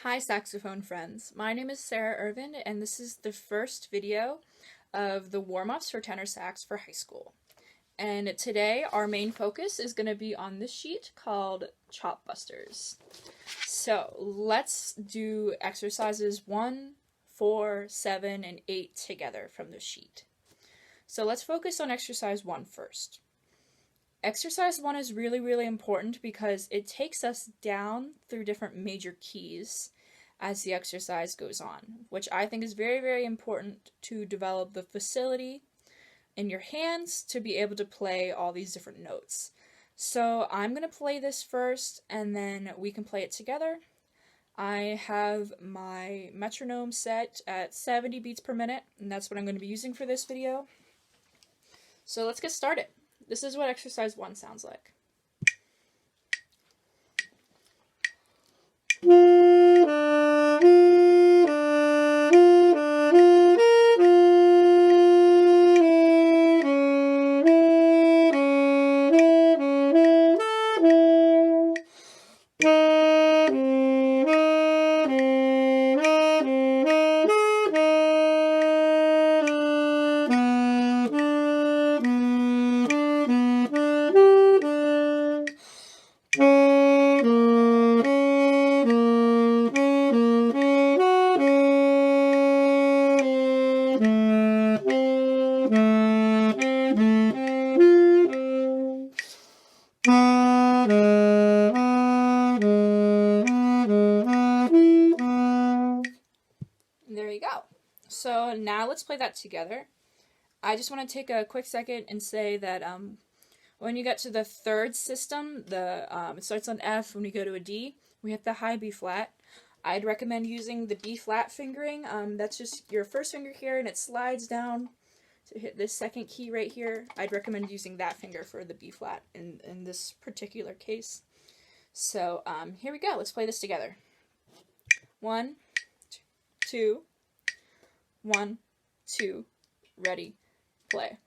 Hi saxophone friends, my name is Sarah Irvin and this is the first video of the warm-ups for tenor sax for high school. And today our main focus is going to be on this sheet called Chop Busters. So let's do exercises 1, 4, 7, and 8 together from the sheet. So let's focus on exercise 1 first. Exercise 1 is really important because it takes us down through different major keys as the exercise goes on, which I think is very important to develop the facility in your hands to be able to play all these different notes. So I'm going to play this first and then we can play it together. I have my metronome set at 70 beats per minute, and that's what I'm going to be using for this video. So let's get started. This is what exercise 1 sounds like. There you go. So now let's play that together. I just want to take a quick second and say that when you get to the third system, it starts on F. When you go to a D, we hit the high B flat. I'd recommend using the B flat fingering. That's just your first finger here, and it slides down to hit this second key right here. I'd recommend using that finger for the B flat in this particular case. So here we go. Let's play this together. 1, 2, 1, 2, ready, play.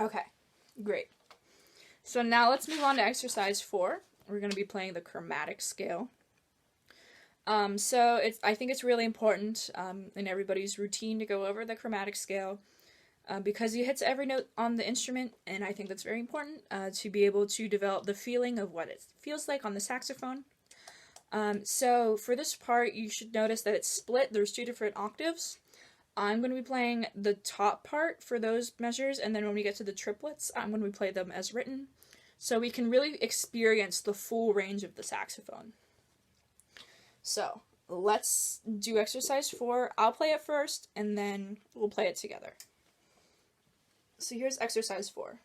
Okay, great. So now let's move on to exercise 4. We're going to be playing the chromatic scale. I think it's really important in everybody's routine to go over the chromatic scale because it hits every note on the instrument, and I think that's very important to be able to develop the feeling of what it feels like on the saxophone. So for this part, you should notice that it's split. There's 2 different octaves. I'm going to be playing the top part for those measures, and then when we get to the triplets, I'm going to play them as written, so we can really experience the full range of the saxophone. So let's do exercise 4. I'll play it first, and then we'll play it together. So here's exercise 4.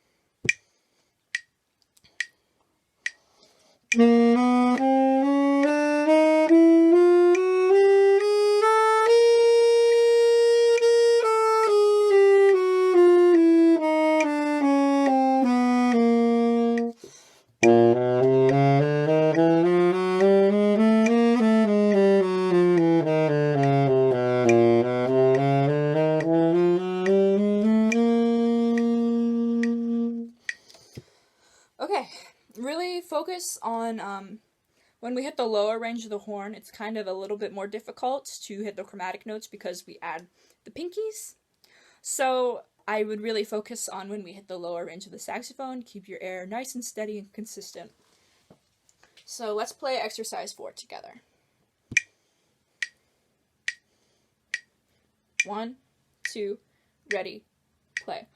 Okay, really focus on when we hit the lower range of the horn, it's kind of a little bit more difficult to hit the chromatic notes because we add the pinkies. So I would really focus on when we hit the lower range of the saxophone, keep your air nice and steady and consistent. So let's play exercise 4 together. 1, 2, ready, play.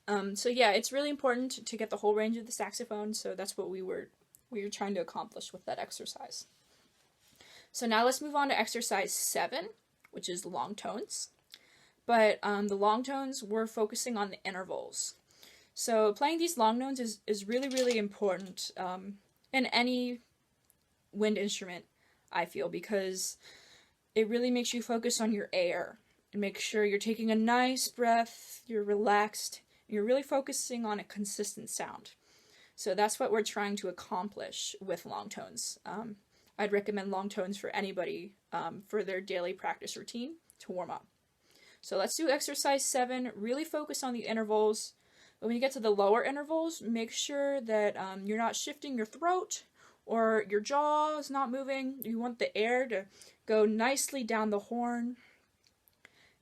So yeah, it's really important to get the whole range of the saxophone, so that's what we were trying to accomplish with that exercise. So now let's move on to exercise 7, which is long tones. But the long tones, we're focusing on the intervals. So playing these long tones is really, really important in any wind instrument, I feel, because it really makes you focus on your air and make sure you're taking a nice breath, you're relaxed, and you're really focusing on a consistent sound. So that's what we're trying to accomplish with long tones. I'd recommend long tones for anybody for their daily practice routine to warm up. So let's do exercise 7, really focus on the intervals. But when you get to the lower intervals, make sure that you're not shifting your throat or your jaw is not moving. You want the air to go nicely down the horn,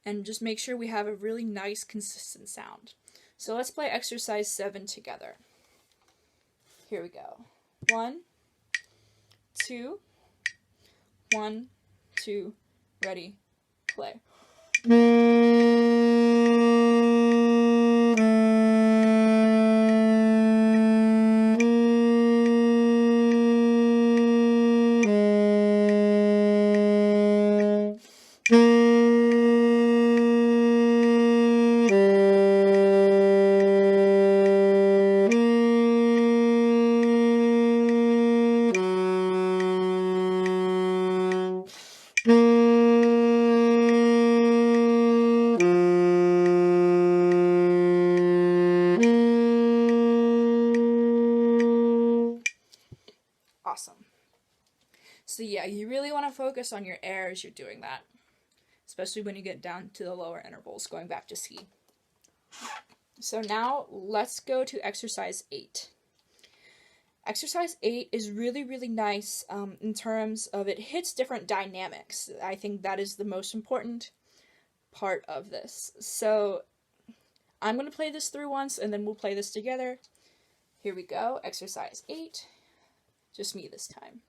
and just make sure we have a really nice, consistent sound. So let's play exercise 7 together. Here we go. 1, 2, 1, 2, ready, play. Awesome. So yeah, you really want to focus on your air as you're doing that, especially when you get down to the lower intervals, going back to C. So now let's go to exercise 8. Exercise 8 is really, really nice in terms of it hits different dynamics. I think that is the most important part of this. So I'm going to play this through once, and then we'll play this together. Here we go, exercise 8. Just me this time.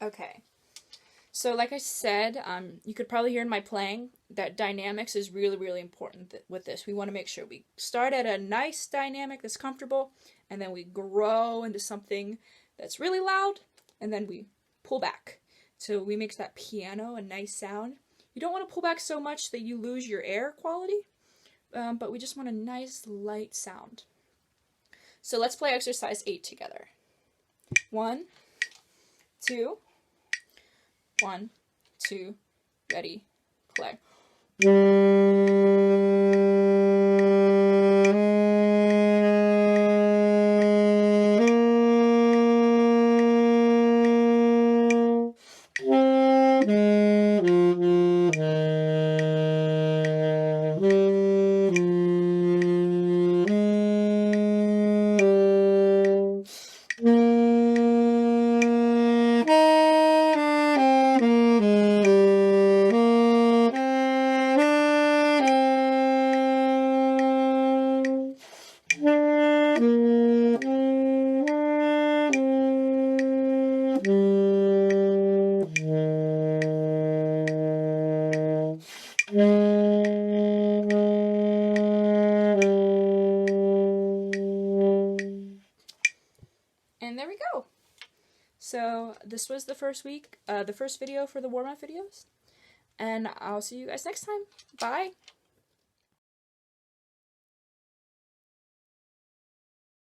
Okay, so like I said, you could probably hear in my playing that dynamics is really, really important with this. We want to make sure we start at a nice dynamic that's comfortable, and then we grow into something that's really loud, and then we pull back. So we make that piano a nice sound. You don't want to pull back so much that you lose your air quality, but we just want a nice, light sound. So let's play exercise 8 together. 1, 2, 1, 2, ready, play. And there we go. So this was the first week, the first video for the warm-up videos. And I'll see you guys next time. Bye!